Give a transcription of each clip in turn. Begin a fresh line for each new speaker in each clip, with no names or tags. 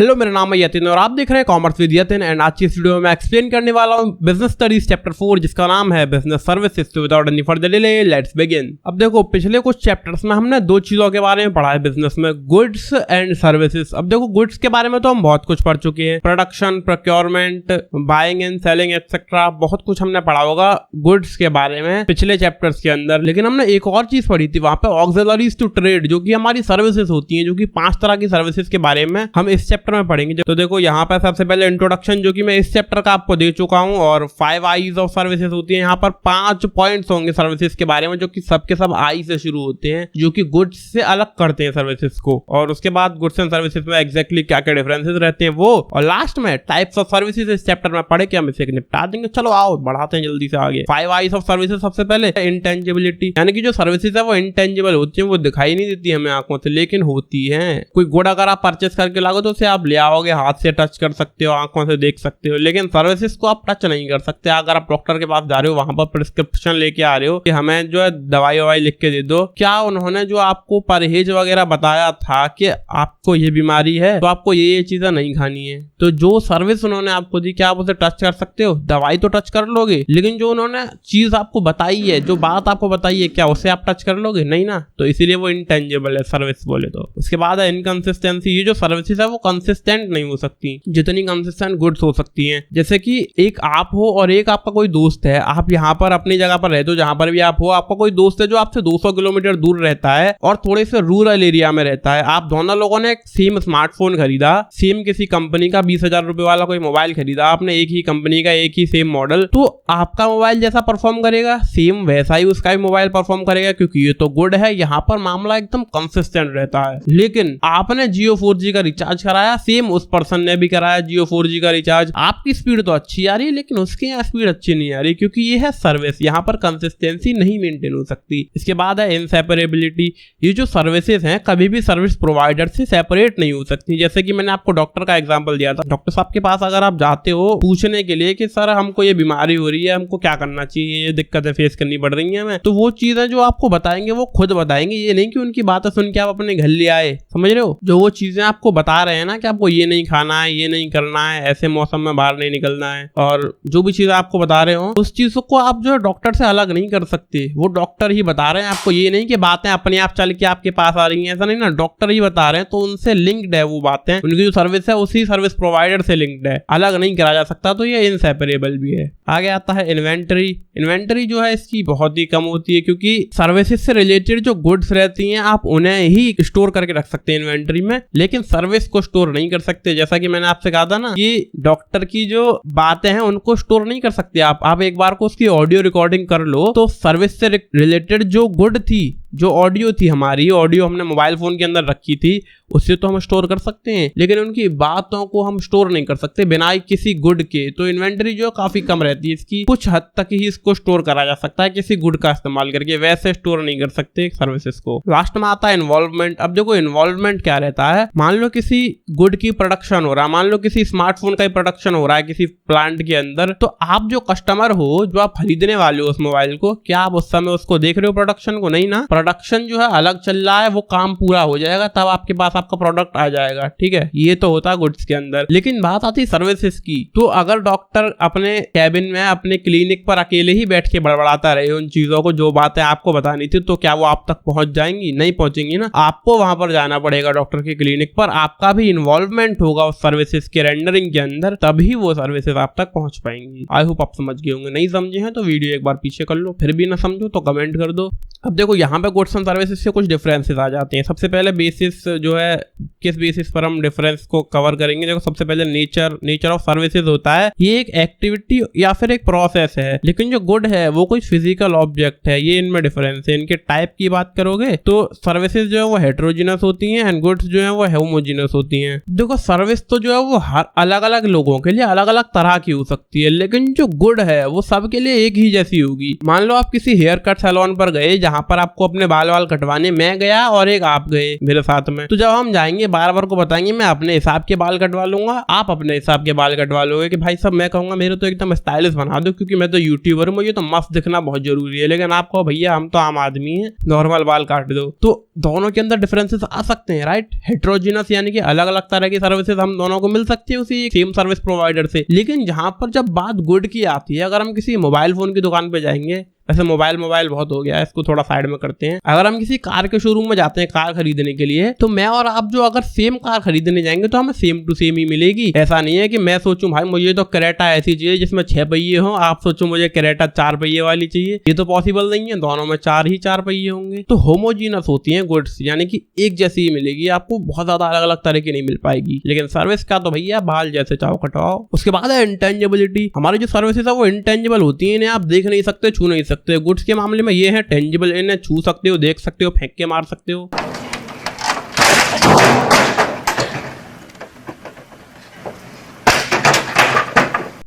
Hello, मेरा नाम है यतिन और आप देख रहे हैं कॉमर्स विद यतिन। एंड आज की इस वीडियो में मैं एक्सप्लेन करने वाला हूं बिजनेस स्टडीज चैप्टर 4, जिसका नाम है बिजनेस सर्विसेज। तो without any further delay let's begin. अब देखो, पिछले कुछ चैप्टर्स में हमने दो चीजों के बारे में पढ़ा है बिजनेस में, गुड्स एंड सर्विसेज। अब देखो, गुड्स के बारे में तो हम बहुत कुछ पढ़ चुके हैं, production, procurement, buying and selling etcetera, बहुत कुछ हमने पढ़ा होगा गुड्स के बारे में पिछले चैप्टर्स के अंदर। लेकिन हमने एक और चीज पढ़ी थी वहां पे, ऑक्सिलरीज टू ट्रेड, जो कि हमारी सर्विसेज होती हैं, जो कि 5 तरह की सर्विसेज के बारे में हम इस चैप्टर में पढ़ेंगे। तो देखो, यहाँ पर सबसे पहले इंट्रोडक्शन, जो कि मैं इस चैप्टर का आपको दे चुका हूँ, और 5 आईज ऑफ सर्विसेज होती है। यहाँ पर 5 पॉइंट्स होंगे सर्विसेज के बारे में, जो कि सबके सब आई से शुरू होते हैं, जो कि गुड्स से अलग करते हैं सर्विसेज को। और उसके बाद गुड्स एंड सर्विसेज में एग्जैक्टली क्या क्या डिफरेंसेस रहते हैं वो, और लास्ट में टाइप्स ऑफ सर्विसेज इस चैप्टर में पढ़े के हम इसे निपटा देंगे। चलो आओ बढ़ाते हैं जल्दी से आगे। 5 आईज ऑफ सर्विसेज, सबसे पहले इंटेंजिबिलिटी, यानी कि जो सर्विसेज है वो इंटेंजिबल होती है, वो दिखाई नहीं देती हमें आंखों से, लेकिन होती है। कोई गुड अगर आप परचेस करके लागो तो उसे आप ले आओगे, हाथ से टच कर सकते हो, आंखों से देख सकते हो, लेकिन सर्विसेज को आप टच नहीं कर सकते। अगर आप डॉक्टर के पास जा रहे हो, वहां पर प्रिस्क्रिप्शन लेके आ रहे हो कि हमें जो है दवाई ववाई लिख के दे दो, क्या उन्होंने जो आपको परहेज वगैरह बताया था कि आपको ये बीमारी है तो आपको ये चीजें नहीं खानी है, तो जो सर्विस उन्होंने आपको दी, क्या आप उसे टच कर सकते हो? दवाई तो टच कर लोगे, लेकिन जो उन्होंने चीज आपको बताई है, जो बात आपको बताई है, क्या उसे आप टच कर लोगे? नहीं ना। तो इसीलिए वो इंटेंजिबल है सर्विस बोले तो। उसके बाद है इनकंसिस्टेंसी, ये जो सर्विसेज है वो कंसिस्टेंट नहीं हो सकती जितनी कंसिस्टेंट गुड्स हो सकती हैं। जैसे कि एक आप हो और एक आपका कोई दोस्त है, आप यहाँ पर अपनी जगह पर रहते हो, जहां पर भी आप हो, आपका कोई दोस्त है जो आपसे 200 किलोमीटर दूर रहता है और थोड़े से रूरल एरिया में रहता है। आप दोनों लोगों ने एक सेम स्मार्टफोन खरीदा, सेम किसी कंपनी का 20,000 रुपए वाला कोई मोबाइल खरीदा आपने, एक ही कंपनी का, एक ही सेम मॉडल, तो आपका मोबाइल जैसा परफॉर्म करेगा सेम वैसा ही उसका भी मोबाइल परफॉर्म करेगा, क्योंकि ये तो गुड है। यहाँ पर मामला एकदम कंसिस्टेंट रहता है। लेकिन आपने जियो 4G का रिचार्ज कराया, सेम उस पर्सन ने भी कराया जियो 4G का रिचार्ज, आपकी स्पीड तो अच्छी आ रही है लेकिन उसके यहाँ स्पीड अच्छी नहीं आ रही, क्योंकि ये है सर्विस। यहाँ पर कंसिस्टेंसी नहीं मेंटेन हो सकती। इसके बाद है इनसेपरेबिलिटी, ये जो सर्विसेज हैं कभी भी सर्विस प्रोवाइडर से सेपरेट नहीं हो सकती। जैसे कि मैंने आपको डॉक्टर का एग्जांपल दिया था, डॉक्टर साहब के पास अगर आप जाते हो पूछने के लिए कि सर हमको ये बीमारी हो रही है, हमको क्या करना चाहिए, ये दिक्कतें फेस करनी पड़ रही है हमें, तो वो चीजें जो आपको बताएंगे वो खुद बताएंगे, ये नहीं कि उनकी बातें सुन के आप अपने घर ले आए। समझ रहे हो? जो वो चीजें आपको बता रहे हैं ना कि आपको ये नहीं खाना है, ये नहीं करना है, ऐसे मौसम में बाहर नहीं निकलना है, और जो भी चीजें आपको बता रहे हो उस चीजों को आप जो है डॉक्टर से अलग नहीं कर सकते। वो डॉक्टर ही बता रहे हैं आपको, ये नहीं कि बातें अपने आप चल के आपके पास आ रही हैं, ऐसा नहीं ना, डॉक्टर ही बता रहे हैं, तो उनसे लिंक्ड है वो बातें, उनकी जो सर्विस है उसी सर्विस प्रोवाइडर से लिंक्ड है, अलग नहीं करा जा सकता। तो ये इनसेपरेबल भी है। आगे आता है इन्वेंटरी। इन्वेंटरी जो है इसकी बहुत ही कम होती है, क्योंकि सर्विसेज से रिलेटेड जो गुड्स रहती हैं आप उन्हें ही स्टोर करके रख सकते हैं इन्वेंटरी में, लेकिन सर्विस को स्टोर नहीं कर सकते। जैसा कि मैंने आपसे कहा था ना कि डॉक्टर की जो बातें हैं उनको स्टोर नहीं कर सकते आप एक बार को उसकी ऑडियो रिकॉर्डिंग कर लो, तो सर्विस से रिलेटेड जो गुड थी, जो ऑडियो थी, हमारी ऑडियो हमने मोबाइल फोन के अंदर रखी थी, उससे तो हम स्टोर कर सकते हैं, लेकिन उनकी बातों को हम स्टोर नहीं कर सकते बिना किसी गुड के। तो इन्वेंटरी जो काफी कम रहती है इसकी, कुछ हद तक ही इसको स्टोर करा जा सकता है किसी गुड का इस्तेमाल करके, वैसे स्टोर नहीं कर सकते सर्विसेज को। लास्ट में आता है इन्वॉल्वमेंट। अब देखो, इन्वॉल्वमेंट क्या रहता है, मान लो किसी गुड की प्रोडक्शन हो रहा है, मान लो किसी स्मार्टफोन का प्रोडक्शन हो रहा है किसी प्लांट के अंदर, तो आप जो कस्टमर हो, जो आप खरीदने वाले हो उस मोबाइल को, क्या आप उस समय उसको देख रहे हो प्रोडक्शन को? नहीं ना। प्रोडक्शन जो है अलग चल रहा है, वो काम पूरा हो जाएगा तब आपके पास आपका प्रोडक्ट आ जाएगा, ठीक है। ये तो होता है गुड्स के अंदर। लेकिन बात आती है सर्विसेज की, तो अगर डॉक्टर अपने कैबिन में, अपने क्लिनिक पर अकेले ही बैठ के बड़बड़ाता रहे उन चीजों को, जो बातें आपको बतानी थी, तो क्या वो आप तक पहुंच जाएंगी? नहीं पहुंचेंगी ना। आपको वहां पर जाना पड़ेगा डॉक्टर के क्लिनिक पर, आपका भी इन्वॉल्वमेंट होगा उस सर्विसेज के रेंडरिंग के अंदर, तभी वो सर्विसेज आप तक पहुंच पाएंगी। आई होप आप समझ गए होंगे। नहीं समझे हैं तो वीडियो एक बार पीछे कर लो, फिर भी ना समझो तो कमेंट कर दो। अब देखो, यहाँ पे गुड्स एंड सर्विसेज से कुछ डिफरेंसेस आ जाते हैं। सबसे पहले बेसिस जो है, किस बेसिस पर हम डिफरेंस को कवर करेंगे। देखो, सबसे पहले नेचर ऑफ सर्विसेज होता है, ये एक एक्टिविटी या फिर एक प्रोसेस है, लेकिन जो गुड है वो कोई फिजिकल ऑब्जेक्ट है, ये इनमें डिफरेंस है। इनके टाइप की बात करोगे तो सर्विसेज जो है वो हेटेरोजेनस होती हैं एंड गुड्स जो है वो होमोजेनस होती हैं। देखो, सर्विस तो जो है वो हर अलग अलग लोगों के लिए अलग अलग तरह की हो सकती है, लेकिन जो गुड है वो सबके लिए एक ही जैसी होगी। मान लो आप किसी हेयर कट सैलून पर गए, जहां पर आपको अपने अपने बाल वाल कटवाने, मैं गया और एक आप गए मेरे साथ में, तो जब हम जाएंगे बार बार को बताएंगे मैं अपने हिसाब के बाल कटवा लूंगा, आप अपने हिसाब के बाल कटवा लोगे कि भाई साहब मैं कहूंगा मेरे तो एकदम स्टाइलिश बना दो क्योंकि मैं तो यूट्यूबर हूँ, मुझे तो मस्त दिखना बहुत जरूरी है, लेकिन आप कहो भैया हम तो आम आदमी हैं, नॉर्मल बाल काट दो। तो दोनों के अंदर डिफरेंसेस आ सकते हैं, राइट। हेट्रोजिनस यानी कि अलग अलग तरह की सर्विसेज हम दोनों को मिल सकती है उसी सेम सर्विस प्रोवाइडर से। लेकिन जहां पर जब बात गुड की आती है, अगर हम किसी मोबाइल फोन की दुकान पे जाएंगे, वैसे मोबाइल बहुत हो गया है, इसको थोड़ा साइड में करते हैं। अगर हम किसी कार के शोरूम में जाते हैं कार खरीदने के लिए, तो मैं और आप जो अगर सेम कार खरीदने जाएंगे तो हमें सेम टू सेम ही मिलेगी। ऐसा नहीं है कि मैं सोचूं भाई मुझे तो क्रेटा ऐसी चाहिए जिसमें 6 पहिए हो, आप सोचो मुझे क्रेटा 4 पहिए वाली चाहिए, ये तो पॉसिबल नहीं है, दोनों में 4 पहिए होंगे। तो होमोजीनस होती है गुड्स, यानी कि एक जैसी ही मिलेगी आपको, बहुत ज्यादा अलग अलग तरह की नहीं मिल पाएगी। लेकिन सर्विस का तो भैया बाल जैसे चाहो कटवाओ। उसके बाद है इंटेंजिबिलिटी। हमारी जो सर्विसेज है वो इंटेंजिबल होती है, इन्हें आप देख नहीं सकते, छू नहीं सकते। गुड्स के मामले में ये है टेंजिबल, इन्हें छू सकते हो, देख सकते हो, फेंक के मार सकते हो।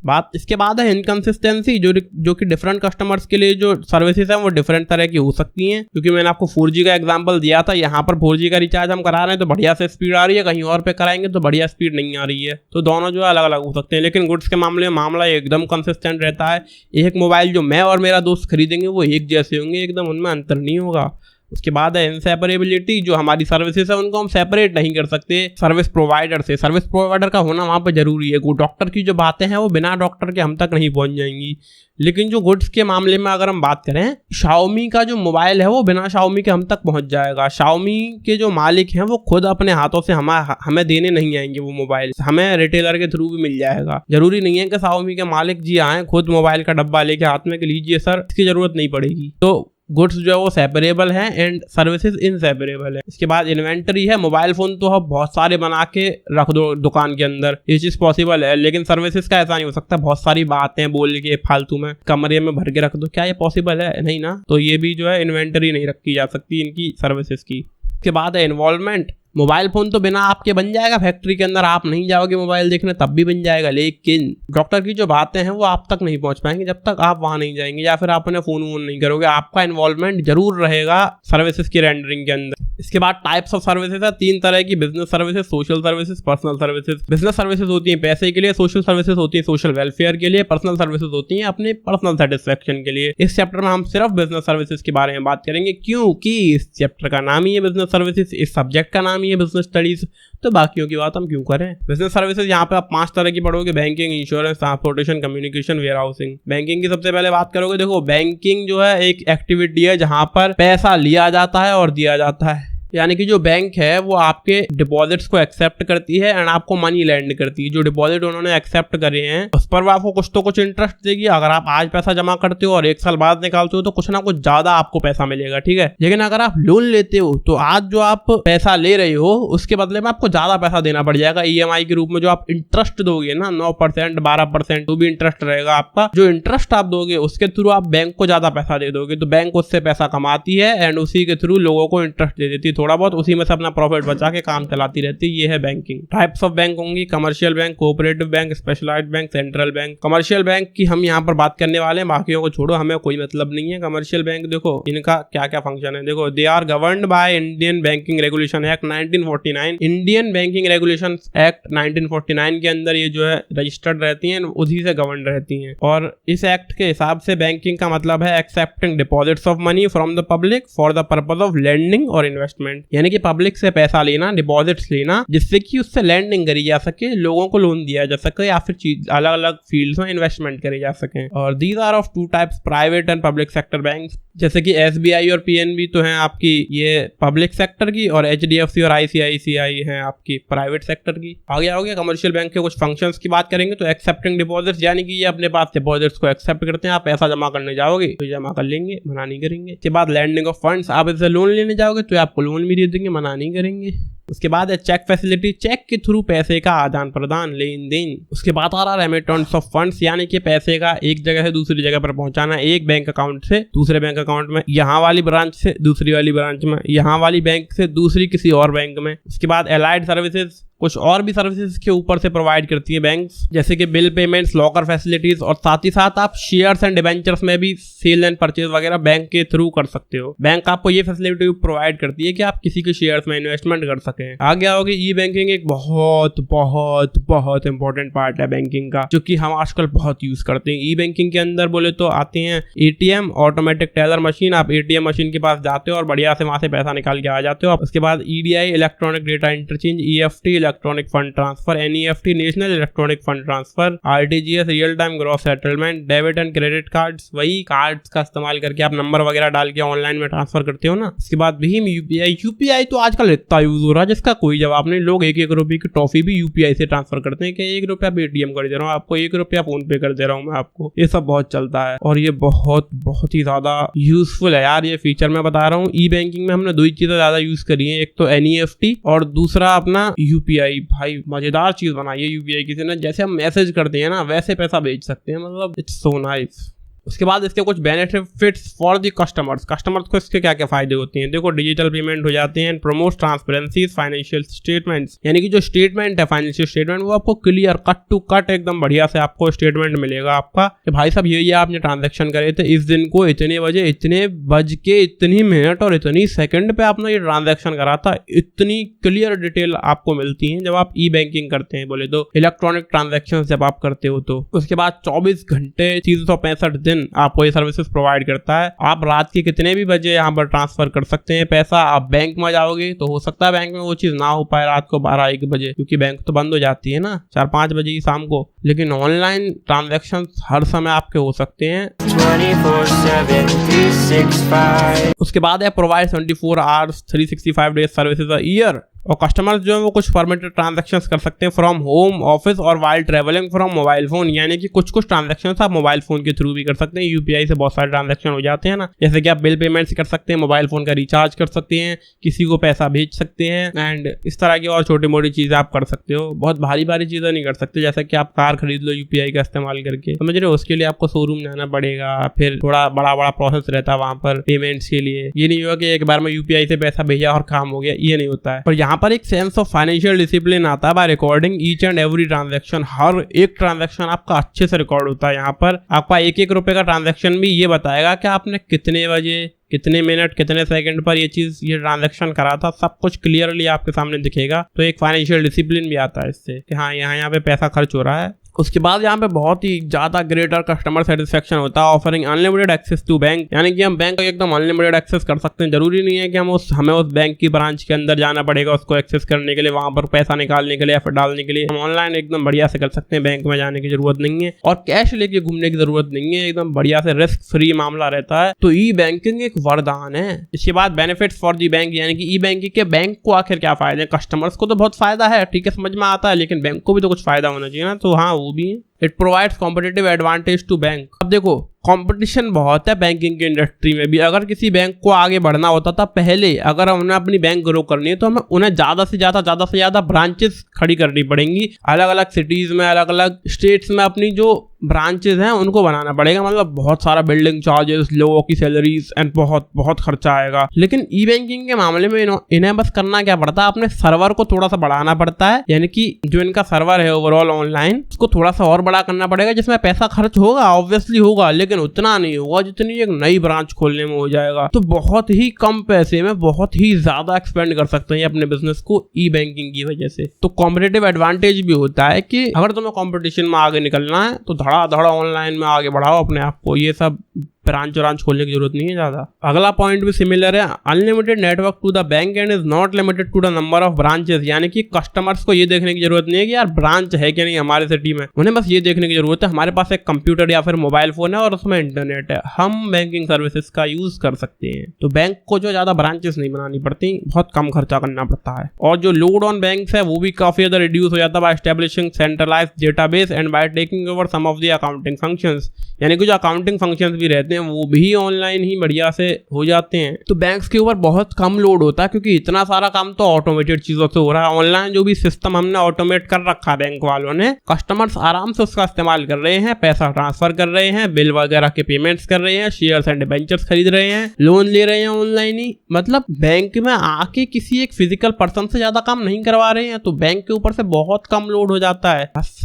बात इसके बाद है इनकंसिस्टेंसी, जो कि डिफरेंट कस्टमर्स के लिए जो सर्विसेज है वो डिफरेंट तरह की हो सकती हैं। क्योंकि मैंने आपको 4G का एग्जांपल दिया था, यहाँ पर 4G का रिचार्ज हम करा रहे हैं तो बढ़िया से स्पीड आ रही है, कहीं और पे कराएंगे तो बढ़िया स्पीड नहीं आ रही है। तो दोनों जो है अलग अलग हो सकते हैं, लेकिन गुड्स के मामले में मामला एकदम कंसिस्टेंट रहता है। एक मोबाइल जो मैं और मेरा दोस्त खरीदेंगे वो एक जैसे होंगे, एकदम उनमें अंतर नहीं होगा। उसके बाद है इनसेपरेबिलिटी, जो हमारी सर्विसेज है उनको हम सेपरेट नहीं कर सकते सर्विस प्रोवाइडर से। सर्विस प्रोवाइडर का होना वहाँ पर जरूरी है। डॉक्टर की जो बातें हैं वो बिना डॉक्टर के हम तक नहीं पहुँच जाएंगी। लेकिन जो गुड्स के मामले में अगर हम बात करें, शाओमी का जो मोबाइल है वो बिना शाओमी के हम तक पहुंच जाएगा। शाओमी के जो मालिक हैं वो खुद अपने हाथों से हमें देने नहीं आएंगे, वो मोबाइल हमें रिटेलर के थ्रू भी मिल जाएगा। जरूरी नहीं है कि शाओमी के मालिक जी आए खुद मोबाइल का डब्बा लेके हाथ में कि लीजिए सर, इसकी जरूरत नहीं पड़ेगी। तो गुड्स जो है वो सेपरेबल है एंड सर्विसेज इनसेपरेबल है। इसके बाद इन्वेंटरी है। मोबाइल फोन तो आप बहुत सारे बना के रख दो दुकान के अंदर, ये चीज पॉसिबल है, लेकिन सर्विसेज का ऐसा नहीं हो सकता। बहुत सारी बातें बोल के फालतू में कमरे में भर के रख दो, क्या ये पॉसिबल है? नहीं ना। तो ये भी जो है इन्वेंटरी नहीं रखी जा सकती इनकी सर्विसेज की। इसके बाद है इन्वॉल्वमेंट। मोबाइल फोन तो बिना आपके बन जाएगा, फैक्ट्री के अंदर आप नहीं जाओगे मोबाइल देखने तब भी बन जाएगा, लेकिन डॉक्टर की जो बातें हैं वो आप तक नहीं पहुंच पाएंगे जब तक आप वहां नहीं जाएंगे या फिर आप उन्हें फोन वोन नहीं करोगे। आपका इन्वॉल्वमेंट जरूर रहेगा सर्विसेज की रेंडरिंग के अंदर। इसके बाद टाइप्स ऑफ सर्विसेज है 3 तरह की, business services, social services, personal services. Business services होती है पैसे के लिए, सोशल सर्विसेज होती है सोशल वेलफेयर के लिए, पर्सनल सर्विसेज होती है अपने पर्सनल सेटिस्फेक्शन के लिए। इस चैप्टर में हम सिर्फ बिजनेस सर्विसेज के बारे में बात करेंगे, क्योंकि इस चैप्टर का नाम ही है बिजनेस सर्विसेज, इस सब्जेक्ट का नाम ही है बिजनेस स्टडीज, तो बाकियों की बात हम क्यों करें। बिजनेस सर्विसेज यहाँ पे आप 5 तरह की पढ़ोगे, banking, insurance, transportation, communication, warehousing. Banking की सबसे पहले बात करोगे, देखो बैंकिंग जो है एक एक्टिविटी है जहां पर पैसा लिया जाता है और दिया जाता है, यानी कि जो बैंक है वो आपके डिपॉजिट्स को एक्सेप्ट करती है एंड आपको मनी लैंड करती है। जो डिपॉजिट उन्होंने एक्सेप्ट करे हैं उस पर वो आपको कुछ तो कुछ इंटरेस्ट देगी। अगर आप आज पैसा जमा करते हो और 1 साल बाद निकालते हो तो कुछ ना कुछ ज्यादा आपको पैसा मिलेगा, ठीक है। लेकिन अगर आप लोन लेते हो तो आज जो आप पैसा ले रहे हो उसके बदले में आपको ज्यादा पैसा देना पड़ जाएगा EMI के रूप में। जो आप इंटरेस्ट दोगे ना 9%, 12%, तो भी इंटरेस्ट रहेगा आपका। जो इंटरेस्ट आप दोगे उसके थ्रू आप बैंक को ज्यादा पैसा दे दोगे, तो बैंक उससे पैसा कमाती है एंड उसी के थ्रू लोगों को इंटरेस्ट दे देती है थोड़ा बहुत, उसी में से अपना प्रॉफिट बचा के काम चलाती रहती है। ये है बैंकिंग। टाइप्स ऑफ बैंक होंगी, commercial bank, cooperative bank, specialised bank, central bank. Commercial bank की हम यहाँ पर बात करने वाले हैं, बाकियों को छोड़ो, हमें कोई मतलब नहीं है। कमर्शियल बैंक देखो इनका क्या क्या फंक्शन है, देखो they are governed by Indian banking regulation act 1949। Indian banking regulation act 1949 के अंदर ये जो है रजिस्टर्ड रहती हैं, उसी से गवर्न रहती हैं। और इस एक्ट के हिसाब से बैंकिंग का मतलब है accepting deposits of money from the public for the purpose of lending और इन्वेस्टमेंट, यानी कि पब्लिक से पैसा लेना, डिपॉजिट्स लेना, जिससे कि उससे लैंडिंग करी जा सके, लोगों को लोन दिया जा सके या फिर अलग अलग फील्ड्स में इन्वेस्टमेंट करी जा सके। और these are of 2 types, private and public sector banks, जैसे कि SBI और PNB तो हैं आपकी ये पब्लिक सेक्टर की, और HDFC और ICICI हैं आपकी प्राइवेट सेक्टर की। आगे आओगे कमर्शियल बैंक के कुछ फंक्शंस की बात करेंगे, तो एक्सेप्टिंग डिपॉजिट्स, यानी कि ये अपने पास डिपॉजिट्स को एक्सेप्ट करते हैं। आप पैसा जमा करने जाओगे तो जमा कर लेंगे, मना नहीं करेंगे। इसके बाद लैंडिंग ऑफ फंड्स, आप इससे लोन लेने जाओगे तो आपको लोन भी दे देंगे, मना नहीं करेंगे। उसके बाद है चेक फैसिलिटी, चेक के थ्रू पैसे का आदान प्रदान, लेन देन। उसके बाद आ रहा है रेमिटेंस ऑफ फंड्स, यानी कि पैसे का एक जगह से दूसरी जगह पर पहुंचाना, एक बैंक अकाउंट से दूसरे बैंक अकाउंट में, यहाँ वाली ब्रांच से दूसरी वाली ब्रांच में, यहाँ वाली बैंक से दूसरी किसी और बैंक में। उसके बाद एलाइड सर्विसेज, कुछ और भी सर्विसेज के ऊपर से प्रोवाइड करती है बैंक्स, जैसे कि बिल पेमेंट्स, लॉकर फैसिलिटीज, और साथ ही साथ आप शेयर्स एंड डिबेंचर्स में भी सेल एंड परचेज वगैरह बैंक के थ्रू कर सकते हो। बैंक आपको ये फैसिलिटी प्रोवाइड करती है कि आप किसी के शेयर्स में इन्वेस्टमेंट कर सकें। आगे आओगे, ई बैंकिंग एक बहुत बहुत बहुत इंपॉर्टेंट पार्ट है बैंकिंग का, जो कि हम आजकल बहुत यूज करते हैं। ई बैंकिंग के अंदर बोले तो आते हैं एटीएम, ऑटोमेटिक टेलर मशीन। आप एटीएम मशीन के पास जाते हो और बढ़िया से वहां से पैसा निकाल के आ जाते हो। उसके बाद EDI, electronic data interchange, EFT, electronic fund transfer, NEFT, national electronic fund transfer, RTGS, real time gross settlement, debit and credit cards, वही कार्ड्स का इस्तेमाल करके आप नंबर वगैरह डाल के ऑनलाइन में ट्रांसफर करते हो ना। उसके बाद भीम यूपीआई। यूपीआई तो आजकल इतना यूज हो रहा है जिसका कोई जवाब नहीं। लोग 1-1 रुपए की टॉफी भी यूपीआई से ट्रांसफर करते हैं कि 1 रुपया पेटीएम कर दे रहा हूँ आपको, 1 रुपया फोन पे कर दे रहा हूँ मैं आपको। ये सब बहुत चलता है और ये बहुत बहुत ही ज्यादा यूजफुल है यार ये फीचर। मैं बता रहा हूँ, ई बैंकिंग में हमने 2 ही चीजें ज्यादा यूज करी है, एक तो एनईएफटी और दूसरा अपना यूपीआई। भाई मजेदार चीज बनाई है यूपीआई की ना, जैसे हम मैसेज करते हैं ना वैसे पैसा भेज सकते हैं, मतलब इट्स सो नाइस। उसके बाद इसके कुछ बेनिफिट्स फॉर द कस्टमर्स को इसके क्या क्या फायदे होते हैं। देखो, डिजिटल पेमेंट हो जाते हैं, प्रमोट ट्रांसपेरेंसी, फाइनेंशियल स्टेटमेंट्स, यानी कि जो स्टेटमेंट है फाइनेंशियल स्टेटमेंट वो आपको क्लियर कट टू कट एकदम बढ़िया से आपको स्टेटमेंट मिलेगा आपका कि भाई साहब ये आपने ट्रांजेक्शन करे थे इस दिन को इतने बजे इतने बज के इतनी मिनट और इतनी सेकंड पे आपने ये ट्रांजेक्शन करा था। इतनी क्लियर डिटेल आपको मिलती है जब आप ई बैंकिंग करते हैं, बोले तो इलेक्ट्रॉनिक ट्रांजेक्शन जब आप करते हो तो। उसके बाद 24 घंटे 365 दिन आपको ये सर्विसेज प्रोवाइड करता है। आप रात के कितने भी बजे यहाँ पर ट्रांसफर कर सकते हैं पैसा। आप बैंक में जाओगे तो हो सकता है बैंक में वो चीज ना हो पाए रात को 12-1 बजे, क्योंकि बैंक तो बंद हो जाती है ना 4-5 बजे की शाम को, लेकिन ऑनलाइन ट्रांजेक्शन हर समय आपके हो सकते हैं 24/7 365। उसके बाद है provide 24 hours 365 days services a year. और कस्टमर्स जो है वो कुछ परमिटेड ट्रांजैक्शंस कर सकते हैं फ्रॉम होम, ऑफिस और while travelling from mobile phone, यानी कि कुछ ट्रांजैक्शंस आप मोबाइल फोन के थ्रू भी कर सकते हैं। यूपीआई से बहुत सारे ट्रांजैक्शन हो जाते हैं ना, जैसे कि आप बिल पेमेंट्स कर सकते हैं, मोबाइल फोन का रिचार्ज कर सकते हैं, किसी को पैसा भेज सकते हैं, एंड इस तरह की और छोटी मोटी चीजें आप कर सकते हो। बहुत भारी भारी चीजें नहीं कर सकते, जैसे कि आप कार खरीद लो यूपीआई का इस्तेमाल करके, समझ रहे हो, उसके लिए आपको शोरूम जाना पड़ेगा, फिर थोड़ा बड़ा प्रोसेस रहता है वहां पर पेमेंट्स के लिए। ये नहीं होगा कि एक बार में यूपीआई से पैसा भेजा और काम हो गया, ये नहीं होता है। पर यहाँ पर एक सेंस ऑफ फाइनेंशियल डिसिप्लिन आता है by recording each and every transaction. हर एक ट्रांजैक्शन आपका अच्छे से रिकॉर्ड होता है। यहाँ पर आपका 1-1 रुपए का ट्रांजैक्शन भी ये बताएगा कि आपने कितने बजे, कितने मिनट, कितने सेकंड पर ये ट्रांजैक्शन करा था, सब कुछ क्लियरली आपके सामने दिखेगा। तो एक फाइनेंशियल डिसिप्लिन भी आता है इससे कि हाँ यहाँ पे पैसा खर्च हो रहा है। उसके बाद यहाँ पे बहुत ही ज्यादा ग्रेटर कस्टमर सेटिस्फेक्शन होता है, offering unlimited access to bank, यानी कि हम बैंक का एकदम अनलिमिटेड एक्सेस कर सकते हैं। जरूरी नहीं है कि हमें उस बैंक की ब्रांच के अंदर जाना पड़ेगा उसको एक्सेस करने के लिए, वहां पर पैसा निकालने के लिए या फिर डालने के लिए। हम ऑनलाइन एकदम बढ़िया से कर सकते हैं, बैंक में जाने की जरूरत नहीं है और कैश लेके घूमने की जरूरत नहीं है, एकदम बढ़िया से रिस्क फ्री मामला रहता है। तो ई बैंकिंग एक वरदान है। इसके बाद बेनिफिट्स फॉर दी बैंक, यानी कि ई बैंकिंग के बैंक को आखिर क्या फायदे हैं। कस्टमर्स को तो बहुत फायदा है, ठीक है, समझ में आता है, लेकिन बैंक को भी तो कुछ फायदा होना चाहिए ना, तो हाँ वो भी है। It provides competitive advantage to bank. अब देखो, कंपटीशन बहुत है बैंकिंग की इंडस्ट्री में भी। अगर किसी बैंक को आगे बढ़ना होता था पहले, अगर हमने अपनी बैंक ग्रो करनी है तो हमें उन्हें ज्यादा से ज्यादा ब्रांचेस खड़ी करनी पड़ेंगी। अलग अलग सिटीज में, अलग अलग स्टेट्स में अपनी जो ब्रांचेस हैं उनको बनाना पड़ेगा, मतलब बहुत सारा बिल्डिंग चार्जेस, लोगों की सैलरीज एंड बहुत खर्चा आएगा। लेकिन ई बैंकिंग के मामले में इन्हें बस करना क्या पड़ता है, अपने सर्वर को थोड़ा सा बढ़ाना पड़ता है, यानी कि जो इनका सर्वर है ओवरऑल ऑनलाइन उसको थोड़ा सा और बड़ा करना पड़ेगा, जिसमें पैसा खर्च होगा ऑब्वियसली होगा, लेकिन उतना नहीं होगा जितनी एक नई ब्रांच खोलने में हो जाएगा। तो बहुत ही कम पैसे में बहुत ही ज्यादा एक्सपेंड कर सकते हैं अपने बिजनेस को ई बैंकिंग की वजह से। तो कॉम्पिटिटिव एडवांटेज भी होता है कि अगर तुम्हें कॉम्पिटिशन में आगे निकलना है तो धड़ा ऑनलाइन में आगे बढ़ाओ अपने आप को। ये सब ब्रांच खोलने की जरूरत नहीं है ज्यादा। अगला पॉइंट भी सिमिलर है, unlimited network to the bank and is not limited to the number of branches, यानी कि कस्टमर्स को ये देखने की जरूरत नहीं है कि यार ब्रांच है क्या नहीं हमारे सिटी में, उन्हें बस ये देखने की जरूरत है हमारे पास एक कंप्यूटर या फिर मोबाइल फोन है और उसमें इंटरनेट है, हम बैंकिंग सर्विसेज का यूज कर सकते हैं। तो बैंक को जो ज्यादा ब्रांचेस नहीं बनानी पड़ती, बहुत कम खर्चा करना पड़ता है। और जो लोड ऑन बैंक्स है वो भी काफी ज्यादा रिड्यूस हो जाता है by establishing centralised database and by taking over some of the accounting functions, यानी कि जो अकाउंटिंग फंक्शंस भी रहते हैं होते हैं वो भी ऑनलाइन ही बढ़िया से हो जाते हैं। तो बैंक्स के ऊपर बहुत कम लोड होता है क्योंकि इतना सारा काम तो ऑटोमेटेड चीजों से हो रहा है। ऑनलाइन जो भी सिस्टम हमने ऑटोमेट कर रखा है बैंक वालों ने, कस्टमर्स आराम से उसका इस्तेमाल कर रहे हैं, पैसा ट्रांसफर कर रहे हैं, बिल वगैरह के पेमेंट्स कर रहे हैं, शेयर्स एंड डिबेंचर्स खरीद रहे हैं, लोन ले रहे हैं ऑनलाइन ही। मतलब बैंक में आके किसी एक फिजिकल पर्सन से ज्यादा काम नहीं करवा रहे हैं, तो बैंक के ऊपर से बहुत कम लोड हो जाता है। बस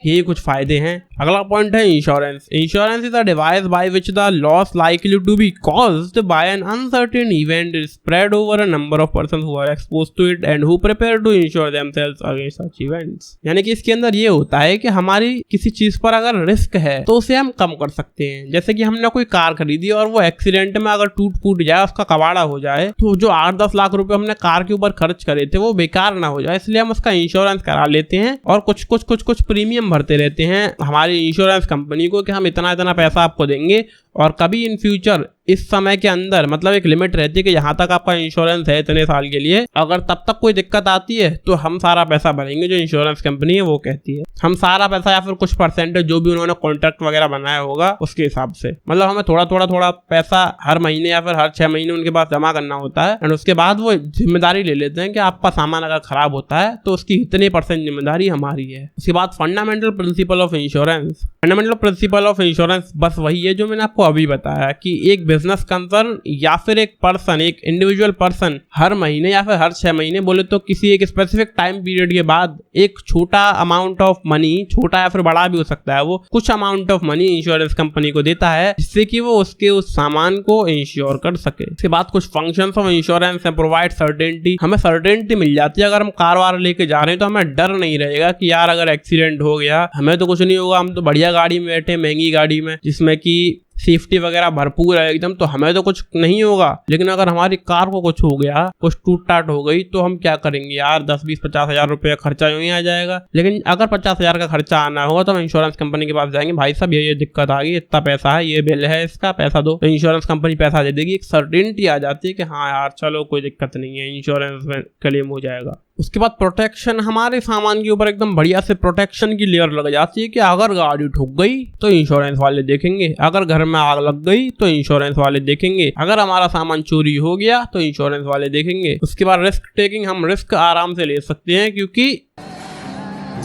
यही कुछ फायदे हैं। अगला पॉइंट है insurance. Insurance is a device by which the loss likely to be caused by an uncertain event is spread over a number of person who are exposed to it and who prepare to insure themselves against such events. यानी कि इसके अंदर ये होता है कि हमारी किसी चीज पर अगर रिस्क है तो उसे हम कम कर सकते हैं। जैसे कि हमने कोई कार खरीदी और वो एक्सीडेंट में अगर टूट फूट जाए, उसका कबाड़ा हो जाए, तो जो 8-10 लाख रुपए हमने कार के ऊपर खर्च करे थे वो बेकार ना हो जाए, इसलिए हम उसका इंश्योरेंस करा लेते हैं और कुछ प्रीमियम भरते रहते हैं हमारी इंश्योरेंस कंपनी को कि हम इतना इतना पैसा आपको देंगे और कभी इन फ्यूचर इस समय के अंदर, मतलब एक लिमिट रहती है कि यहाँ तक आपका इंश्योरेंस है इतने साल के लिए, अगर तब तक कोई दिक्कत आती है तो हम सारा पैसा भरेंगे। जो इंश्योरेंस कंपनी है वो कहती है हम सारा पैसा या फिर कुछ परसेंटेज जो भी उन्होंने कॉन्ट्रैक्ट वगैरह बनाया होगा उसके हिसाब से, मतलब हमें थोड़ा पैसा हर महीने या फिर हर 6 महीने उनके पास जमा करना होता है एंड उसके बाद वो जिम्मेदारी ले लेते हैं कि आपका सामान अगर खराब होता है तो उसकी इतने % जिम्मेदारी हमारी है। उसके बाद fundamental principle of insurance. Fundamental principle of insurance बस वही है जो मैंने आपको अभी बताया कि एक बिजनेस कंसर्न या फिर एक पर्सन, एक इंडिविजुअल पर्सन हर महीने या फिर हर 6 महीने बोले तो किसी एक स्पेसिफिक टाइम पीरियड के बाद एक छोटा अमाउंट ऑफ मनी, छोटा या फिर बड़ा भी हो सकता है, वो कुछ amount of money insurance company को देता है जिससे कि वो उसके उस सामान को इंश्योर कर सके। इसके बाद कुछ फंक्शंस ऑफ इंश्योरेंस है। Provide certainty. हमें सर्टेनिटी मिल जाती है, अगर हम कार वार लेके जा रहे हैं तो हमें डर नहीं रहेगा कि यार अगर एक्सीडेंट हो गया हमें तो कुछ नहीं होगा, हम तो बढ़िया गाड़ी में बैठे, महंगी गाड़ी में जिसमें कि सेफ्टी वगैरह भरपूर है एकदम, तो हमें तो कुछ नहीं होगा। लेकिन अगर हमारी कार को कुछ हो गया, कुछ टूट टाट हो गई, तो हम क्या करेंगे यार, 10-20-50 हजार रुपये खर्चा यूं ही आ जाएगा। लेकिन अगर 50 हजार का खर्चा आना होगा तो हम इंश्योरेंस कंपनी के पास जाएंगे, भाई साहब ये दिक्कत आ गई, इतना पैसा है, ये बिल है, इसका पैसा दो, तो इंश्योरेंस कंपनी पैसा दे देगी। एक सर्टेनिटी आ जाती है कि हाँ यार चलो कोई दिक्कत नहीं है, इंश्योरेंस में क्लेम हो जाएगा। उसके बाद प्रोटेक्शन। हमारे सामान के ऊपर एकदम बढ़िया से प्रोटेक्शन की लेयर लग जाती है कि अगर गाड़ी ठुक गई तो इंश्योरेंस वाले देखेंगे, अगर घर में आग लग गई तो इंश्योरेंस वाले देखेंगे, अगर हमारा सामान चोरी हो गया तो इंश्योरेंस वाले देखेंगे। उसके बाद रिस्क टेकिंग। हम रिस्क आराम से ले सकते हैं क्योंकि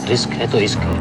रिस्क है तो रिस्क है।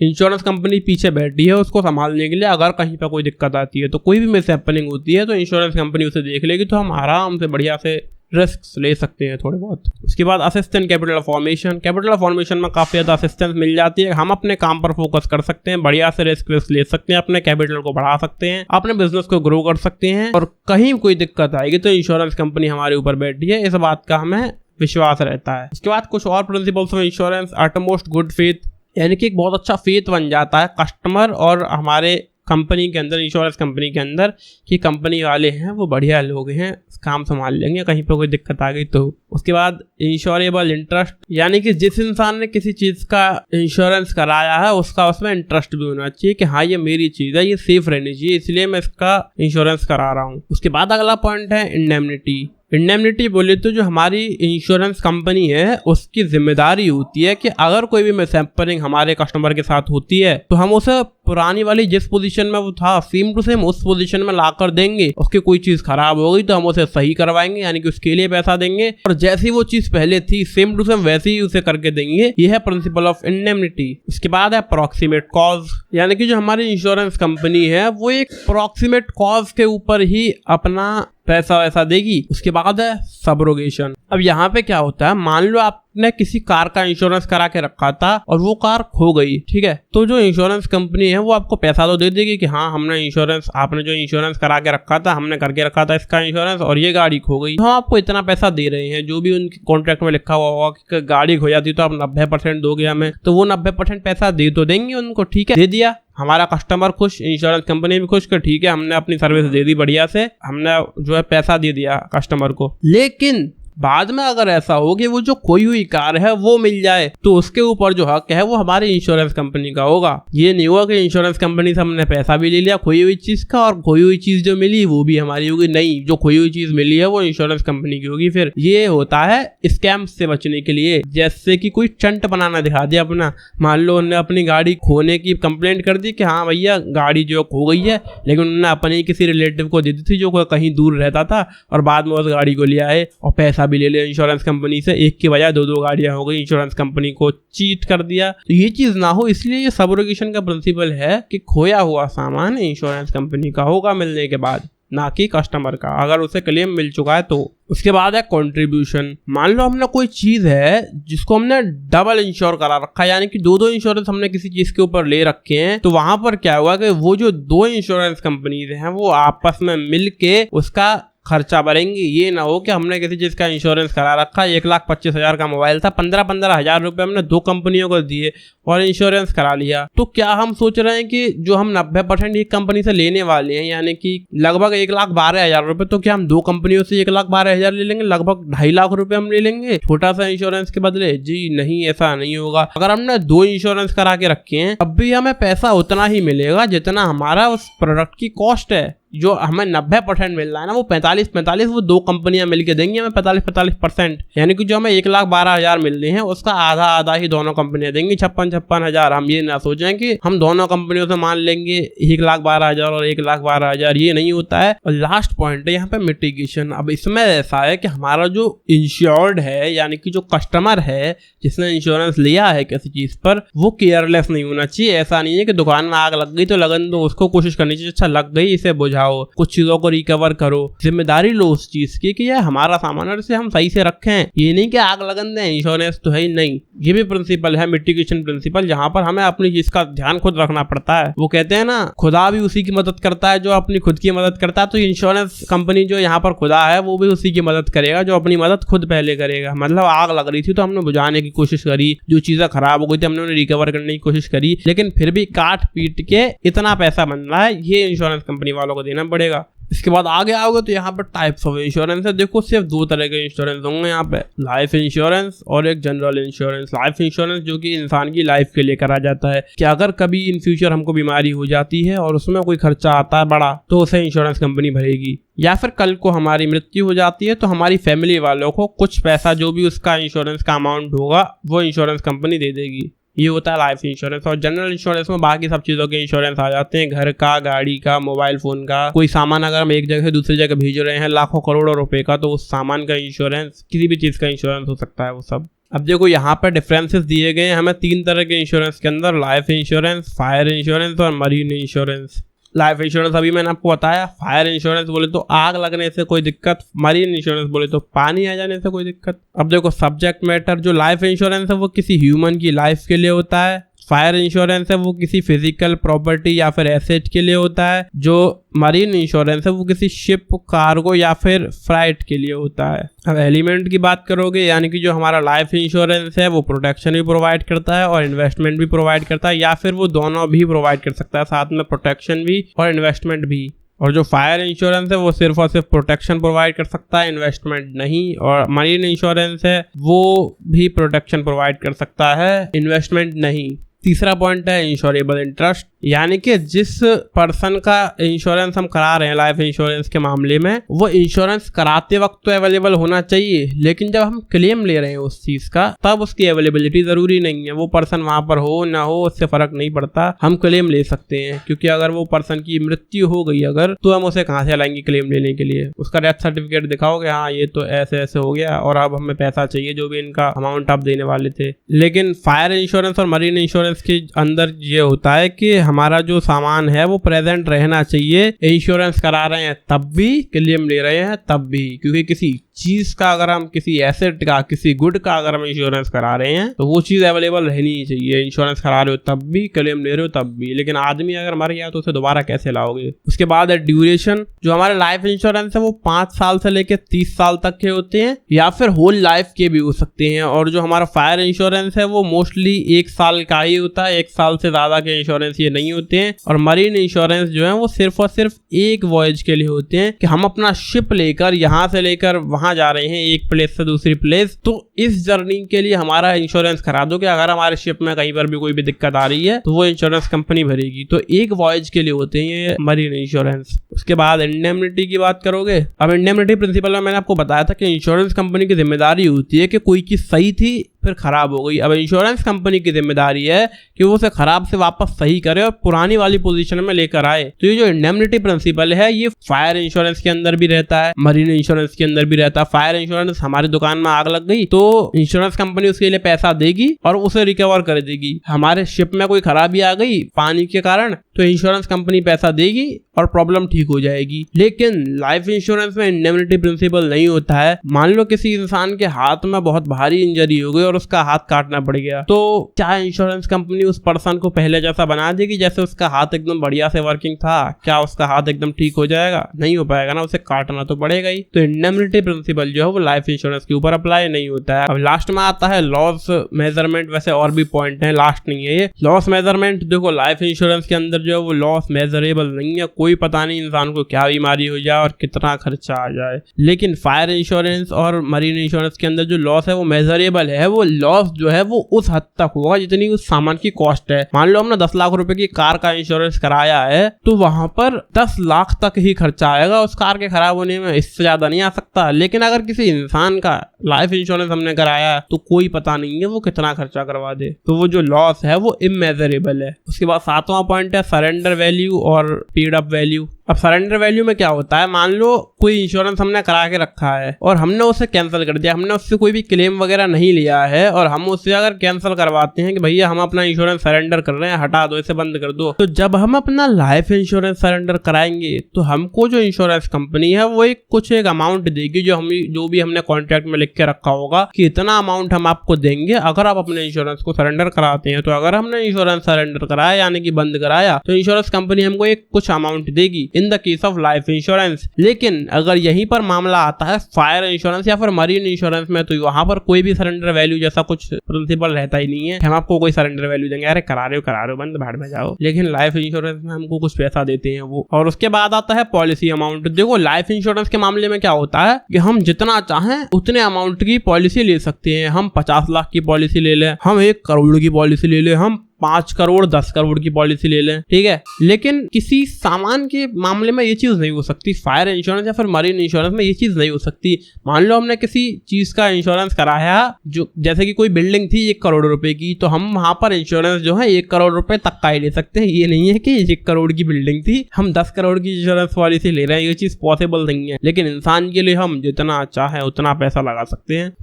इंश्योरेंस कंपनी पीछे बैठी है उसको संभालने के लिए। अगर कहीं पर कोई दिक्कत आती है तो कोई भी मिस हैपनिंग होती है तो इंश्योरेंस कंपनी उसे देख लेगी, तो हम आराम से बढ़िया से रिस्क ले सकते हैं थोड़े बहुत। उसके बाद assistant capital formation. Capital formation में काफी ज्यादा असिस्टेंस मिल जाती है, हम अपने काम पर फोकस कर सकते हैं, बढ़िया से रिस्क ले सकते हैं, अपने कैपिटल को बढ़ा सकते हैं, अपने बिजनेस को ग्रो कर सकते हैं और कहीं कोई दिक्कत आएगी तो इंश्योरेंस कंपनी हमारे ऊपर बैठी है, इस बात का हमें विश्वास रहता है। उसके बाद कुछ और principles of insurance. Utmost good faith, यानी कि एक बहुत अच्छा फेथ बन जाता है कस्टमर और हमारे कंपनी के अंदर, इंश्योरेंस कंपनी के अंदर, कि कंपनी वाले हैं वो बढ़िया लोग हैं, काम संभाल लेंगे कहीं पर कोई दिक्कत आ गई तो। उसके बाद इंश्योरेबल इंटरेस्ट, यानी कि जिस इंसान ने किसी चीज का इंश्योरेंस कराया है उसका उसमें इंटरेस्ट भी होना चाहिए कि हाँ ये मेरी चीज है, ये सेफ रहनी चाहिए, इसलिए मैं इसका इंश्योरेंस करा रहा हूँ। उसके बाद अगला पॉइंट है इंडेमनिटी। इंडेमनिटी बोले तो जो हमारी इंश्योरेंस कंपनी है उसकी जिम्मेदारी होती है कि अगर कोई भी मिसहैपनिंग हमारे कस्टमर के साथ होती है तो हम उसे पुरानी वाली जिस पोजीशन में वो था सेम टू सेम उस पोजीशन में लाकर देंगे। उसकी कोई चीज खराब हो गई तो हम उसे सही करवाएंगे, यानी कि उसके लिए पैसा देंगे, और जैसी वो चीज पहले थी सेम टू सेम वैसे ही उसे करके देंगे। यह है प्रिंसिपल ऑफ इंडेमनिटी। उसके बाद है प्रॉक्सिमेट कॉज, यानी कि जो हमारी इंश्योरेंस कंपनी है वो एक प्रॉक्सिमेट कॉज के ऊपर ही अपना पैसा वैसा देगी। उसके बाद है सबरोगेशन। अब यहाँ पे क्या होता है, मान लो आपने किसी कार का इंश्योरेंस करा के रखा था और वो कार खो गई, ठीक है, तो जो इंश्योरेंस कंपनी है वो आपको पैसा तो दे देगी कि हाँ हमने इंश्योरेंस, आपने जो इंश्योरेंस करा के रखा था, हमने करके रखा था इसका इंश्योरेंस और ये गाड़ी खो गई, तो हम आपको इतना पैसा दे रहे हैं। जो भी उनके कॉन्ट्रैक्ट में लिखा हुआ होगा कि गाड़ी खो जाती तो आप 90% दोगे हमें, तो वो 90% पैसा दे तो देंगे उनको, ठीक है, दे दिया, हमारा कस्टमर खुश, इंश्योरेंस कंपनी भी खुश कि ठीक है हमने अपनी सर्विस दे दी बढ़िया से, हमने जो है पैसा दे दिया कस्टमर को। लेकिन बाद में अगर ऐसा हो कि वो जो खोई हुई कार है वो मिल जाए तो उसके ऊपर जो हक है वो हमारी इंश्योरेंस कंपनी का होगा। ये नहीं हुआ कि इंश्योरेंस कंपनी से हमने पैसा भी ले लिया खोई हुई चीज का और खोई हुई चीज जो मिली वो भी हमारी होगी। नहीं, जो खोई हुई चीज मिली है वो इंश्योरेंस कंपनी की होगी। फिर ये होता है स्कैम से बचने के लिए। जैसे कि कोई चंट बनाना दिखा दिया अपना, मान लो उन्होंने अपनी गाड़ी खोने की कंप्लेंट कर दी कि हाँ भैया गाड़ी जो खो गई है, लेकिन उन्होंने अपने किसी रिलेटिव को दे दी थी जो कहीं दूर रहता था और बाद में उस गाड़ी को लिया है और पैसा भी ले लिया इंश्योरेंस कंपनी से। एक की बजाय दो गाड़ियां हो गई, इंश्योरेंस कंपनी को चीट कर दिया। तो ये चीज ना हो, इसलिए ये सबरोगेशन का प्रिंसिपल है कि खोया हुआ सामान इंश्योरेंस कंपनी का होगा मिलने के बाद, ना कि कस्टमर का, अगर उसे क्लेम मिल चुका है तो। उसके बाद है कंट्रीब्यूशन। मान लो हमने कोई चीज है जिसको हमने डबल इंश्योर करा रखा है, यानी कि दो इंश्योरेंस हमने किसी चीज के ऊपर ले रखे हैं, तो वहां पर क्या हुआ कि वो जो दो इंश्योरेंस कंपनीज हैं वो आपस में मिलके उसका खर्चा भरेंगी। ये ना हो कि हमने किसी चीज का इंश्योरेंस करा रखा, 1,25,000 का मोबाइल था, 15,000 रुपए हमने दो कंपनियों को दिए और इंश्योरेंस करा लिया। तो क्या हम सोच रहे हैं कि जो हम 90% एक कंपनी से लेने वाले हैं, यानी कि लगभग 1,12,000 रुपए, तो क्या हम दो कंपनियों से 1,12,000 ले लेंगे? लगभग 2.5 लाख रुपए हम ले लेंगे छोटा सा इंश्योरेंस के बदले? जी नहीं, ऐसा नहीं होगा। अगर हमने दो इंश्योरेंस करा के रखे हैं तब भी हमें पैसा उतना ही मिलेगा जितना हमारा उस प्रोडक्ट की कॉस्ट है। जो हमें 90% मिल रहा है ना, वो 45 वो दो कंपनियां मिलके देंगी हमें 45%। यानी कि जो हमें 1,12,000 मिल रहे हैं उसका आधा ही दोनों कंपनियां देंगी, 56,000। हम ये ना सोचें कि हम दोनों कंपनियों से मान लेंगे 1,12,000 और 1,12,000, ये नहीं होता है। और लास्ट पॉइंट है यहाँ पे मिटिगेशन। अब इसमें ऐसा है कि हमारा जो इंश्योर्ड है, यानी कि जो कस्टमर है जिसने इंश्योरेंस लिया है किसी चीज पर, वो केयरलेस नहीं होना चाहिए। ऐसा नहीं है कि दुकान में आग लग गई तो लगन दो, उसको कोशिश करनी चाहिए अच्छा लग गई इसे बुझाओ, कुछ चीजों को रिकवर करो, जिम्मेदारी लो उस चीज की कि यह हमारा सामान है, इसे हम सही से रखें। ये नहीं कि आग लगन दें, इंश्योरेंस तो है ही नहीं। ये भी प्रिंसिपल है मिटिगेशन प्रिंसिपल, जहां पर हमें अपनी चीज का ध्यान खुद रखना पड़ता है। वो कहते हैं ना, खुदा भी उसी की मदद करता है जो अपनी खुद की मदद करता है। तो इंश्योरेंस कंपनी जो यहाँ पर खुदा है वो भी उसी की मदद करेगा जो अपनी मदद खुद पहले करेगा। मतलब आग लग रही थी तो हमने बुझाने की कोशिश करी, जो चीजें खराब हो गई थी हमने उन्हें रिकवर करने की कोशिश करी, लेकिन फिर भी काट पीट के इतना पैसा बन रहा है, ये इंश्योरेंस कंपनी वालों को देना पड़ेगा। इसके बाद आगे आओगे तो यहाँ पर टाइप्स ऑफ इंश्योरेंस है। देखो सिर्फ दो तरह के इंश्योरेंस होंगे यहाँ पे, लाइफ इंश्योरेंस और एक जनरल इंश्योरेंस। लाइफ इंश्योरेंस जो कि इंसान की लाइफ के लिए करा जाता है कि अगर कभी इन फ्यूचर हमको बीमारी हो जाती है और उसमें कोई खर्चा आता है बड़ा तो उसे इंश्योरेंस कंपनी भरेगी, या फिर कल को हमारी मृत्यु हो जाती है तो हमारी फैमिली वालों को कुछ पैसा जो भी उसका इंश्योरेंस का अमाउंट होगा वो इंश्योरेंस कंपनी दे देगी। ये होता है लाइफ इंश्योरेंस। और जनरल इंश्योरेंस में बाकी सब चीज़ों के इंश्योरेंस आ जाते हैं, घर का, गाड़ी का, मोबाइल फोन का। कोई सामान अगर हम एक जगह से दूसरी जगह भेज रहे हैं लाखों करोड़ों रुपए का, तो उस सामान का इंश्योरेंस, किसी भी चीज़ का इंश्योरेंस हो सकता है वो सब। अब देखो यहाँ पर डिफरेंसेस दिए गए हैं हमें तीन तरह के इंश्योरेंस के अंदर, लाइफ इंश्योरेंस, फायर इंश्योरेंस और मरीन इंश्योरेंस। लाइफ इंश्योरेंस अभी मैंने आपको बताया, फायर इंश्योरेंस बोले तो आग लगने से कोई दिक्कत, मरीन इंश्योरेंस बोले तो पानी आ जाने से कोई दिक्कत। अब देखो सब्जेक्ट मैटर, जो लाइफ इंश्योरेंस है वो किसी ह्यूमन की लाइफ के लिए होता है, फायर इंश्योरेंस है वो किसी फिजिकल प्रॉपर्टी या फिर एसेट के लिए होता है, जो मरीन इंश्योरेंस है वो किसी शिप, कार्गो या फिर फ्लाइट के लिए होता है। अब एलिमेंट की बात करोगे, यानी कि जो हमारा लाइफ इंश्योरेंस है वो प्रोटेक्शन भी प्रोवाइड करता है और इन्वेस्टमेंट भी प्रोवाइड करता है, या फिर वो दोनों भी प्रोवाइड कर सकता है, साथ में प्रोटेक्शन भी और इन्वेस्टमेंट भी। और जो फायर इंश्योरेंस है वो सिर्फ और सिर्फ प्रोटेक्शन प्रोवाइड कर सकता है, इन्वेस्टमेंट नहीं। और मरीन इंश्योरेंस है वो भी प्रोटेक्शन प्रोवाइड कर सकता है, इन्वेस्टमेंट नहीं। तीसरा पॉइंट है इंश्योरेबल इंटरेस्ट, यानी कि जिस पर्सन का इंश्योरेंस हम करा रहे हैं लाइफ इंश्योरेंस के मामले में, वो इंश्योरेंस कराते वक्त तो अवेलेबल होना चाहिए, लेकिन जब हम क्लेम ले रहे हैं उस चीज का तब उसकी अवेलेबिलिटी जरूरी नहीं है। वो पर्सन वहां पर हो ना हो उससे फर्क नहीं पड़ता, हम क्लेम ले सकते हैं। क्योंकि अगर वो पर्सन की मृत्यु हो गई अगर, तो हम उसे कहाँ से लाएंगे क्लेम लेने के लिए? उसका डेथ सर्टिफिकेट दिखाओगे, हाँ ये तो ऐसे ऐसे हो गया और अब हमें पैसा चाहिए जो भी इनका अमाउंट आप देने वाले थे। लेकिन फायर इंश्योरेंस और मरीन इंश्योरेंस के अंदर ये होता है कि हमारा जो सामान है वो प्रेजेंट रहना चाहिए। इंश्योरेंस करा रहे हैं तब भी, क्लेम ले रहे हैं तब भी, क्योंकि किसी चीज का अगर हम, किसी एसेट का, किसी गुड का अगर हम इंश्योरेंस करा रहे हैं तो वो चीज अवेलेबल रहनी ही चाहिए। इंश्योरेंस करा रहे हो तब भी, क्लेम ले रहे हो तब भी। लेकिन आदमी अगर मर गया तो उसे दोबारा कैसे लाओगे? उसके बाद है ड्यूरेशन। जो हमारे लाइफ इंश्योरेंस है वो 5 साल से लेकर 30 साल तक के होते हैं, या फिर होल लाइफ के भी हो सकते हैं। और जो हमारा फायर इंश्योरेंस है वो मोस्टली 1 साल का ही होता है, 1 साल से ज्यादा के इंश्योरेंस ये नहीं होते हैं। और मरीन इंश्योरेंस जो है वो सिर्फ और सिर्फ एक वॉयज के लिए होते हैं कि हम अपना शिप लेकर यहाँ से लेकर वहां जा रहे हैं एक प्लेस से दूसरी प्लेस, तो इस जर्नी के लिए हमारा इंश्योरेंस करा दो कि अगर हमारे शिप में कहीं पर भी कोई भी दिक्कत आ रही है तो वो इंश्योरेंस कंपनी भरेगी। तो एक वॉयज के लिए होते हैं ये मरीन इंश्योरेंस। उसके बाद इंडेमनिटी की बात करोगे। अब इंडेमनिटी प्रिंसिपल में मैंने आपको बताया था कि इंश्योरेंस कंपनी की जिम्मेदारी होती है कि कोई चीज सही थी फिर खराब हो गई, अब इंश्योरेंस कंपनी की जिम्मेदारी है कि वो उसे खराब से वापस सही करे और पुरानी वाली पोजीशन में लेकर आए। तो ये जो इंडेमनिटी प्रिंसिपल है ये फायर इंश्योरेंस के अंदर भी रहता है, मरीन इंश्योरेंस के अंदर भी रहता है। फायर इंश्योरेंस, हमारी दुकान में आग लग गई तो इंश्योरेंस कंपनी उसके लिए पैसा देगी और उसे रिकवर कर देगी। हमारे शिप में कोई खराबी आ गई पानी के कारण तो इंश्योरेंस कंपनी पैसा देगी और प्रॉब्लम ठीक हो जाएगी। लेकिन लाइफ इंश्योरेंस में इंडेमनिटी प्रिंसिपल नहीं होता है। मान लो किसी इंसान के हाथ में बहुत भारी इंजरी हो गई और उसका हाथ काटना पड़ गया, तो क्या इंश्योरेंस कंपनी उस पर्सन को पहले जैसा बना देगी जैसे उसका हाथ एकदम बढ़िया से वर्किंग था? क्या उसका हाथ एकदम ठीक हो जाएगा? नहीं हो पाएगा ना, उसे काटना तो पड़ेगा ही। तो इंडेमनिटी प्रिंसिपल जो है वो लाइफ इंश्योरेंस के ऊपर अप्लाई नहीं होता है। अब लास्ट में आता है लॉस मेजरमेंट। वैसे और भी पॉइंट है, लास्ट नहीं है ये। लॉस मेजरमेंट देखो, लाइफ इंश्योरेंस के अंदर जो है वो लॉस मेजरेबल नहीं है। कोई पता नहीं इंसान को क्या बीमारी हो जाए और कितना खर्चा आ जाए। लेकिन फायर इंश्योरेंस और मरीन इंश्योरेंस के अंदर जो लॉस है वो मेजरेबल है। वो लॉस जो है वो उस हद तक होगा जितनी उस सामान की कॉस्ट है। मान लो हमने 10 लाख रुपए की कार का इंश्योरेंस कराया है तो वहां पर 10 लाख तक ही खर्चा आएगा उस कार के खराब होने में, इससे ज्यादा नहीं आ सकता। लेकिन अगर किसी इंसान का लाइफ इंश्योरेंस हमने कराया तो कोई पता नहीं है वो कितना खर्चा करवा दे, तो वो जो लॉस है वो इमेजरेबल है। उसके बाद 7वां पॉइंट है सरेंडर वैल्यू और पेड अप वैल्यू। अब सरेंडर वैल्यू में क्या होता है, मान लो कोई इंश्योरेंस हमने करा के रखा है और हमने उसे कैंसिल कर दिया, हमने उससे कोई भी क्लेम वगैरह नहीं लिया है और हम उससे अगर कैंसिल करवाते हैं कि भैया हम अपना इंश्योरेंस सरेंडर कर रहे हैं, हटा दो, इसे बंद कर दो, तो जब हम अपना लाइफ इंश्योरेंस सरेंडर कराएंगे तो हमको जो इंश्योरेंस कंपनी है वो एक अमाउंट देगी जो भी हमने कॉन्ट्रैक्ट में लिख के रखा होगा कि इतना अमाउंट हम आपको देंगे अगर आप अपने इंश्योरेंस को सरेंडर कराते हैं। तो अगर हमने इंश्योरेंस सरेंडर कराया यानी कि बंद कराया तो इंश्योरेंस कंपनी हमको एक कुछ अमाउंट देगी in the case of life insurance. लेकिन अगर यहीं पर मामला आता है फायर इंश्योरेंस या फिर मरीन इंश्योरेंस में तो वहां पर कोई भी सरेंडर वैल्यू जैसा कुछ प्रिंसिपल रहता ही नहीं है। हम आपको कोई सरेंडर वैल्यू देंगे, अरे करा रहे हो बंद, भाड़ में जाओ। लेकिन लाइफ इंश्योरेंस में हमको कुछ पैसा देते हैं वो। और उसके बाद आता है पॉलिसी अमाउंट। देखो लाइफ इंश्योरेंस के मामले में क्या होता है कि हम जितना चाहें उतने अमाउंट की पॉलिसी ले सकते हैं। हम 50 लाख की पॉलिसी ले लें, हम 1 करोड़ की पॉलिसी ले लें, हम 5 करोड़ 10 करोड़ की पॉलिसी ले लें, ठीक है। लेकिन किसी सामान के मामले में ये चीज नहीं हो सकती। फायर इंश्योरेंस या फिर मरीन इंश्योरेंस में ये चीज नहीं हो सकती। मान लो हमने किसी चीज का इंश्योरेंस कराया जो जैसे कि कोई बिल्डिंग थी 1 करोड़ रुपए की, तो हम वहां पर इंश्योरेंस जो है 1 करोड़ रुपए तक का ही ले सकते हैं। ये नहीं है कि 1 करोड़ की बिल्डिंग थी हम 10 करोड़ की इंश्योरेंस पॉलिसी ले रहे हैं, ये चीज पॉसिबल नहीं है। लेकिन इंसान के लिए हम जितना चाहे उतना पैसा लगा सकते हैं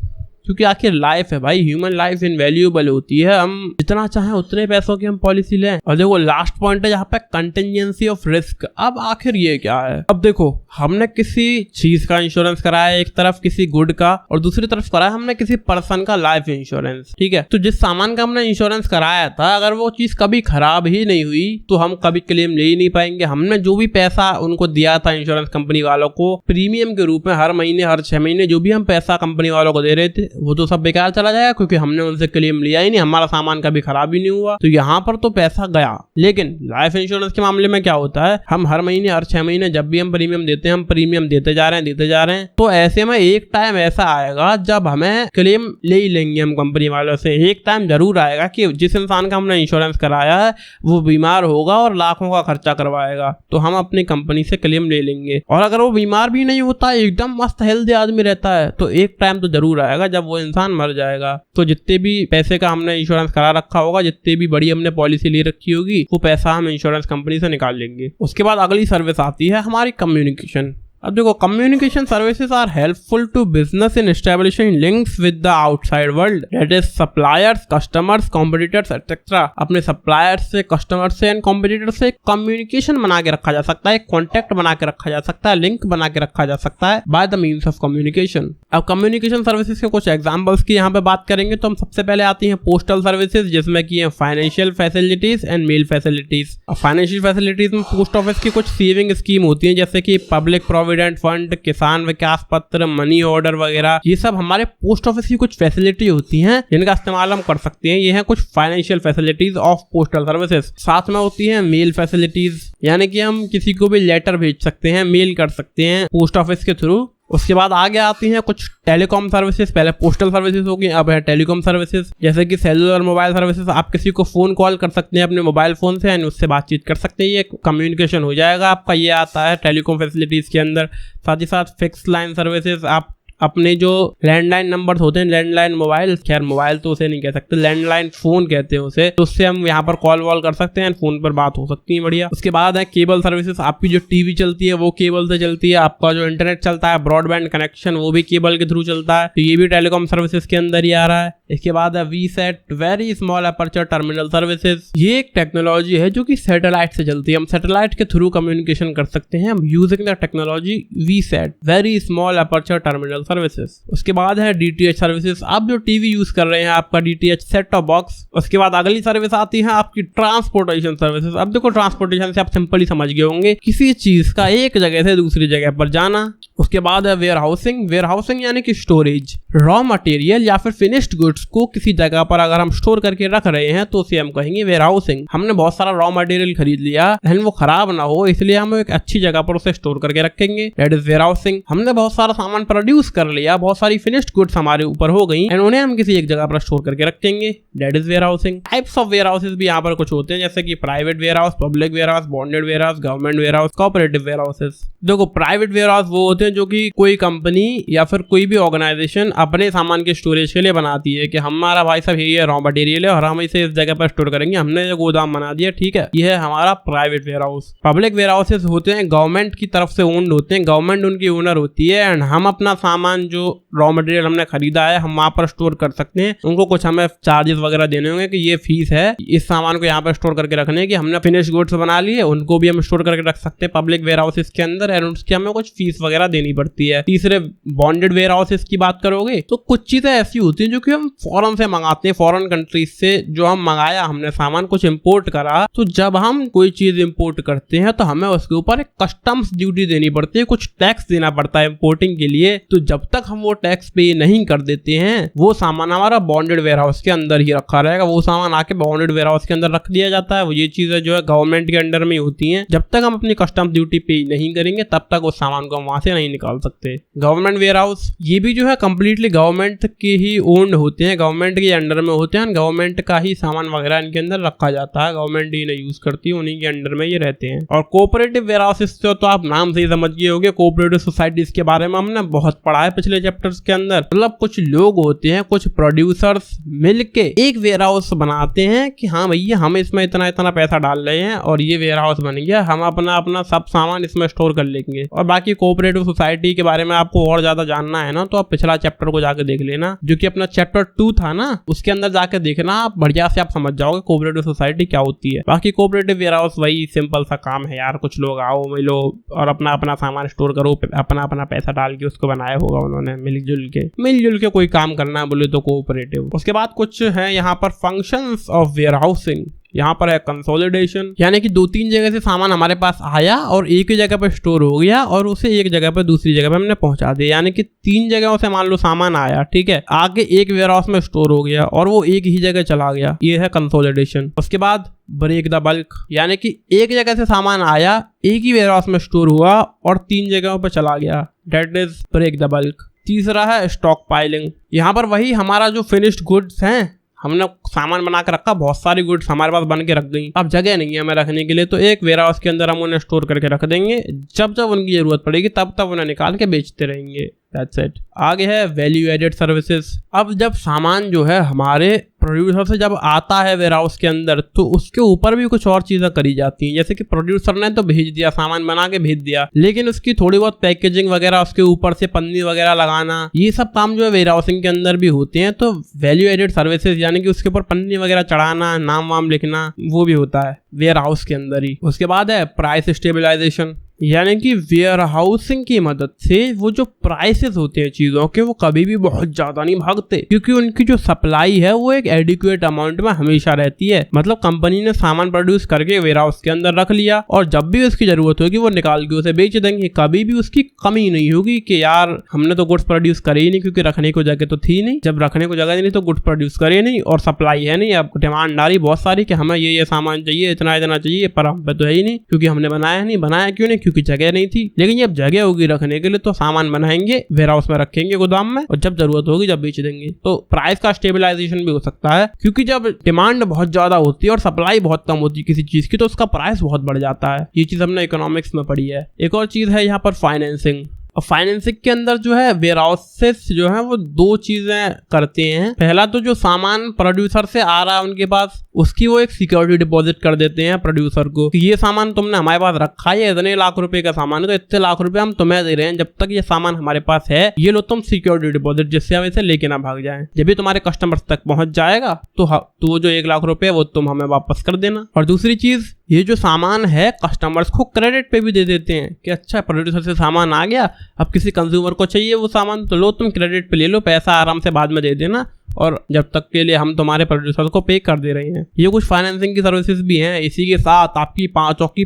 क्योंकि आखिर लाइफ है भाई, ह्यूमन लाइफ इनवैल्यूएबल होती है। हम जितना चाहें उतने पैसों की हम पॉलिसी लें। और देखो लास्ट पॉइंट है जहाँ पे कंटिजेंसी ऑफ रिस्क। अब आखिर ये क्या है, अब देखो हमने किसी चीज का इंश्योरेंस कराया, एक तरफ किसी गुड का और दूसरी तरफ कराया हमने किसी पर्सन का लाइफ इंश्योरेंस, ठीक है। तो जिस सामान का हमने इंश्योरेंस कराया था अगर वो चीज कभी खराब ही नहीं हुई तो हम कभी क्लेम ले ही नहीं पाएंगे। हमने जो भी पैसा उनको दिया था इंश्योरेंस कंपनी वालों को प्रीमियम के रूप में हर महीने हर 6 महीने जो भी हम पैसा कंपनी वालों को दे रहे थे वो तो सब बेकार चला जाएगा क्योंकि हमने उनसे क्लेम लिया ही नहीं, हमारा सामान कभी खराब ही नहीं हुआ, तो यहाँ पर तो पैसा गया। लेकिन लाइफ इंश्योरेंस के मामले में क्या होता है, हम हर महीने हर 6 महीने जब भी हम प्रीमियम देते हैं हम प्रीमियम देते जा रहे हैं। तो ऐसे में एक टाइम ऐसा आएगा जब हमें क्लेम ले ही लेंगे हम कंपनी वालों से। एक टाइम जरूर आएगा कि जिस इंसान का हमने इंश्योरेंस कराया है वो बीमार होगा और लाखों का खर्चा करवाएगा तो हम अपनी कंपनी से क्लेम ले लेंगे। और अगर वो बीमार भी नहीं होता, एकदम मस्त हेल्दी आदमी रहता है, तो एक टाइम तो जरूर आएगा जब वो इंसान मर जाएगा। तो जितने भी पैसे का हमने इंश्योरेंस करा रखा होगा, जितने भी बड़ी हमने पॉलिसी ले रखी होगी, वो पैसा हम इंश्योरेंस कंपनी से निकाल लेंगे। उसके बाद अगली सर्विस आती है हमारी कम्युनिकेशन। अब देखो communication services are helpful to business in establishing links with the outside world, that is suppliers, customers, competitors etcetera. अपने सप्लायर्स से, कस्टमर्स से एंड कॉम्पिटिटर्स से कम्युनिकेशन बना के रखा जा सकता है, कॉन्टेक्ट बना के रखा जा सकता है, लिंक बना के रखा जा सकता है by the means of communication. अब कम्युनिकेशन सर्विसेज के कुछ एग्जाम्पल्स की यहाँ पे बात करेंगे तो हम सबसे पहले आती हैं पोस्टल सर्विसेज, जिसमें की है financial facilities and mail facilities. Financial facilities में पोस्ट ऑफिस की कुछ सेविंग स्कीम होती है जैसे कि पब्लिक प्रोविडेंट फंड, किसान विकास पत्र, मनी ऑर्डर वगैरह। ये सब हमारे पोस्ट ऑफिस की कुछ फैसिलिटी होती हैं जिनका इस्तेमाल हम कर सकते हैं। ये हैं कुछ financial facilities of postal services. साथ में होती है मेल फैसिलिटीज, यानी कि हम किसी को भी लेटर भेज सकते हैं, मेल कर सकते हैं पोस्ट ऑफिस के थ्रू उसके बाद आगे आती हैं कुछ टेलीकॉम सर्विसेज। पहले पोस्टल सर्विसेज होगी, अब है टेलीकॉम सर्विसेज, जैसे कि सेलुलर मोबाइल सर्विसेज। आप किसी को फोन कॉल कर सकते हैं अपने मोबाइल फोन से एंड उससे बातचीत कर सकते हैं, ये कम्युनिकेशन हो जाएगा आपका। ये आता है टेलीकॉम फैसिलिटीज के अंदर। साथ ही साथ फिक्स लाइन सर्विसेज, आप अपने जो लैंडलाइन नंबर्स होते हैं, लैंडलाइन मोबाइल, खैर मोबाइल तो उसे नहीं कह सकते, लैंडलाइन फोन कहते हैं उसे, तो उससे हम यहाँ पर कॉल वॉल कर सकते हैं, फोन पर बात हो सकती है बढ़िया। उसके बाद है केबल सर्विसेज। आपकी जो टीवी चलती है वो केबल से चलती है, आपका जो इंटरनेट चलता है ब्रॉडबैंड कनेक्शन वो भी केबल के थ्रू चलता है, तो ये भी टेलीकॉम सर्विसेज के अंदर ही आ रहा है। इसके बाद है VSAT, very small aperture terminal services. ये एक टेक्नोलॉजी है जो कि सैटेलाइट से चलती है, हम सैटेलाइट के थ्रू कम्युनिकेशन कर सकते हैं हम using the technology VSAT, very small aperture terminal services. उसके बाद है डीटीएच सर्विसेज। आप जो टीवी यूज कर रहे हैं, आपका डीटीएच सेट टॉप बॉक्स। उसके बाद अगली सर्विस आती है आपकी ट्रांसपोर्टेशन सर्विसेज। अब देखो ट्रांसपोर्टेशन से आप सिंपली समझ गए होंगे, किसी चीज का एक जगह से दूसरी जगह पर जाना। उसके बाद है वेयर हाउसिंग। वेयर हाउसिंग यानी कि स्टोरेज, रॉ मटेरियल या फिर फिनिश्ड गुड्स को किसी जगह पर अगर हम स्टोर करके रख रहे हैं तो उसे हम कहेंगे वेयर हाउसिंग। हमने बहुत सारा रॉ मटेरियल खरीद लिया एंड वो खराब ना हो इसलिए हम एक अच्छी जगह पर उसे स्टोर करके रखेंगे, दैट इज वेयर हाउसिंग। हमने बहुत सारा सामान प्रोड्यूस कर लिया, बहुत सारी फिनिश्ड गुड्स हमारे ऊपर हो गई एंड उन्हें हम किसी एक जगह पर स्टोर करके रखेंगे, that is warehousing. Types of warehouses भी यहाँ पर कुछ होते हैं, जैसे कि private warehouse, public warehouse, bonded warehouse, government warehouse, cooperative warehouses. देखो प्राइवेट वेयर हाउस वो होते हैं जो कि कोई कंपनी या फिर कोई भी ऑर्गेनाइजेशन अपने सामान के स्टोरेज के लिए बनाती है कि हमारा भाई साहब ये रॉ मटेरियल है और हम इसे इस जगह पर स्टोर करेंगे, हमने जो गोदाम बना दिया, ठीक है, ये है हमारा private warehouse. Public warehouses होते हैं गवर्नमेंट की तरफ से ओन्ड होते हैं, गवर्नमेंट उनकी ओनर होती है एंड हम अपना सामान जो रॉ मटेरियल हमने खरीदा है हम वहां पर स्टोर कर सकते हैं। उनको कुछ हमें चार्जेस वगैरह देने होंगे कि ये फीस है इस सामान को यहाँ पर स्टोर करके रखने की, हमने फिनिश गुड्स बना लिए उनको भी हम स्टोर करके रख सकते हैं पब्लिक वेयर हाउसेज के अंदर एंड उसकी हमें कुछ फीस वगैरह देनी पड़ती है। तीसरे बॉन्डेड वेयर हाउसेज की बात करोगे तो कुछ चीजें ऐसी होती हैं जो कि हम फॉरेन से मंगाते हैं, फॉरेन कंट्रीज से जो हम मंगाया हमने सामान कुछ इंपोर्ट करा, तो जब हम कोई चीज इंपोर्ट करते हैं तो हमें उसके ऊपर एक कस्टम्स ड्यूटी देनी पड़ती है, कुछ टैक्स देना पड़ता है इंपोर्टिंग के लिए। तो जब तक हम वो टैक्स पे नहीं कर देते हैं वो सामान हमारा बॉन्डेड वेयर हाउस के अंदर ही रखा रहेगा, वो सामान आके बॉन्डेड वेयर हाउस के अंदर रख दिया जाता है। वो ये चीजें जो है गवर्नमेंट के अंडर में होती हैं, जब तक हम अपनी कस्टम्स ड्यूटी पे नहीं करेंगे तब तक उस सामान को हम वहां से नहीं निकाल सकते। गवर्नमेंट वेयर हाउस ये भी जो है कंप्लीटली गवर्नमेंट के ही ओन्ड होते हैं, गवर्नमेंट के अंडर में होते हैं, गवर्नमेंट का ही सामान वगैरह इनके अंदर रखा जाता है, गवर्नमेंट ही इन्हें यूज करती है, उन्हीं के अंडर में ये रहते हैं। और कोऑपरेटिव वेयर हाउसेस तो आप नाम से ही समझ गए होंगे, कोऑपरेटिव सोसाइटीज के बारे में हमने बहुत पढ़ा है पिछले चैप्टर्स के अंदर। मतलब कुछ लोग होते हैं, कुछ प्रोड्यूसर्स मिलके एक वेयर हाउस बनाते हैं कि हाँ भैया हम इसमें इतना इतना पैसा डाल रहे हैं और ये वेयर हाउस बन गया, हम अपना अपना सब सामान इसमें स्टोर कर लेंगे। और बाकी कोऑपरेटिव सोसाइटी के बारे में आपको और ज्यादा जानना है ना तो आप पिछला चैप्टर को जाके देख लेना, जो कि अपना चैप्टर 2 था ना, उसके अंदर जाके देखना, आप बढ़िया से आप समझ जाओगे कोऑपरेटिव सोसाइटी क्या होती है। बाकी कोऑपरेटिव वेयर हाउस वही सिंपल सा काम है यार, कुछ लोग आओ मिलो और अपना अपना सामान स्टोर करो, अपना अपना पैसा डाल के उसको बनाया होगा उन्होंने मिलजुल के कोई काम करना है बोले तो कोऑपरेटिव। उसके बाद कुछ है यहाँ पर फंक्शंस ऑफ वेयर हाउसिंग। यहाँ पर है कंसोलिडेशन, यानी कि 2-3 जगह से सामान हमारे पास आया और एक ही जगह पर स्टोर हो गया और उसे एक जगह पर दूसरी जगह पर हमने पहुंचा दिया, यानी कि 3 जगहों से मान लो सामान आया, ठीक है, आगे एक वेयर हाउस में स्टोर हो गया और वो एक ही जगह चला गया, ये है कंसोलिडेशन। उसके बाद ब्रेक द बल्क, यानी कि एक जगह से सामान आया, एक ही वेयर हाउस में स्टोर हुआ और 3 जगहों पर चला गया, that is break the bulk. तीसरा है स्टॉक पाइलिंग। यहाँ पर वही हमारा जो फिनिश्ड गुड्स हैं, हमने सामान बना के रखा, बहुत सारी गुड्स हमारे पास बन के रख गई, अब जगह नहीं है हमें रखने के लिए, तो एक वेयर हाउस के अंदर हम उन्हें स्टोर करके रख देंगे, जब जब उनकी जरूरत पड़ेगी तब तब उन्हें निकाल के बेचते रहेंगे, दैट्स इट। आगे है वैल्यू एडेड सर्विसेज। अब जब सामान जो है हमारे प्रोड्यूसर से जब आता है वेयर हाउस के अंदर तो उसके ऊपर भी कुछ और चीजें करी जाती हैं, जैसे कि प्रोड्यूसर ने तो भेज दिया, सामान बना के भेज दिया, लेकिन उसकी थोड़ी बहुत पैकेजिंग वगैरह, उसके ऊपर से पन्नी वगैरह लगाना, ये सब काम जो है वेयर हाउसिंग के अंदर भी होते हैं। तो वैल्यू एडेड सर्विसेज यानी कि उसके ऊपर पन्नी वगैरह चढ़ाना, नाम वाम लिखना, वो भी होता है वेयर हाउस के अंदर ही। उसके बाद है प्राइस स्टेबलाइजेशन, यानी कि वेयर हाउसिंग की मदद से वो जो प्राइसेस होते हैं चीजों के वो कभी भी बहुत ज्यादा नहीं भागते, क्योंकि उनकी जो सप्लाई है वो एक एडिक्वेट अमाउंट में हमेशा रहती है। मतलब कंपनी ने सामान प्रोड्यूस करके वेयर हाउस के अंदर रख लिया और जब भी उसकी जरूरत होगी वो निकाल के उसे बेच देंगे, कभी भी उसकी कमी नहीं होगी कि यार हमने तो गुड्स प्रोड्यूस करे ही नहीं क्योंकि रखने को जगह तो थी नहीं, जब रखने को जगह नहीं तो गुड्स प्रोड्यूस करे नहीं और सप्लाई है नहीं, अब डिमांड आ रही बहुत सारी कि हमें ये सामान चाहिए, इतना इतना चाहिए, पर हम पे तो है ही नहीं क्योंकि हमने बनाया नहीं। बनाया क्यों नहीं? क्योंकि जगह नहीं थी। लेकिन जब जगह होगी रखने के लिए तो सामान बनाएंगे, वेयर हाउस में रखेंगे गोदाम में, और जब जरूरत होगी जब बेच देंगे। तो प्राइस का स्टेबलाइजेशन भी हो सकता है, क्योंकि जब डिमांड बहुत ज्यादा होती है और सप्लाई बहुत कम होती है किसी चीज की तो उसका प्राइस बहुत बढ़ जाता है। ये चीज हमने इकोनॉमिक्स में पढ़ी है। एक और चीज है यहाँ पर फाइनेंसिंग। और फाइनेंसिंग के अंदर जो है वेयर हाउसेस जो है वो दो चीजें करते हैं। पहला तो जो सामान प्रोड्यूसर से आ रहा है उनके पास, उसकी वो एक सिक्योरिटी डिपॉजिट कर देते हैं प्रोड्यूसर को कि ये सामान तुमने हमारे पास रखा है, इतने लाख रुपए का सामान है तो इतने लाख रुपए हम तुम्हें दे रहे हैं, जब तक ये सामान हमारे पास है ये लो तुम सिक्योरिटी डिपॉजिट, जिससे हम इसे लेके ना भाग जाएं। जब भी तुम्हारे कस्टमर्स तक पहुंच जाएगा तो वो जो 1 लाख रुपए वो तुम हमें वापस कर देना। और दूसरी चीज, ये जो सामान है कस्टमर्स को क्रेडिट पे भी दे देते हैं कि अच्छा प्रोड्यूसर से सामान आ गया, अब किसी कंज्यूमर को चाहिए वो सामान तो लो तुम क्रेडिट पे ले लो, पैसा आराम से बाद में दे देना, और जब तक के लिए हम तुम्हारे प्रोड्यूसर को पे कर दे रहे हैं। ये कुछ फाइनेंसिंग की सर्विसेज भी हैं। इसी के साथ आपकी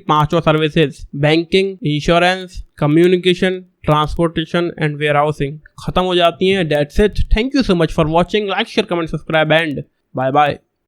पांचों services, banking, insurance, communication, transportation and warehousing खत्म हो जाती हैं। That's it. Thank you so much for watching. Like, share, comment, subscribe and bye bye.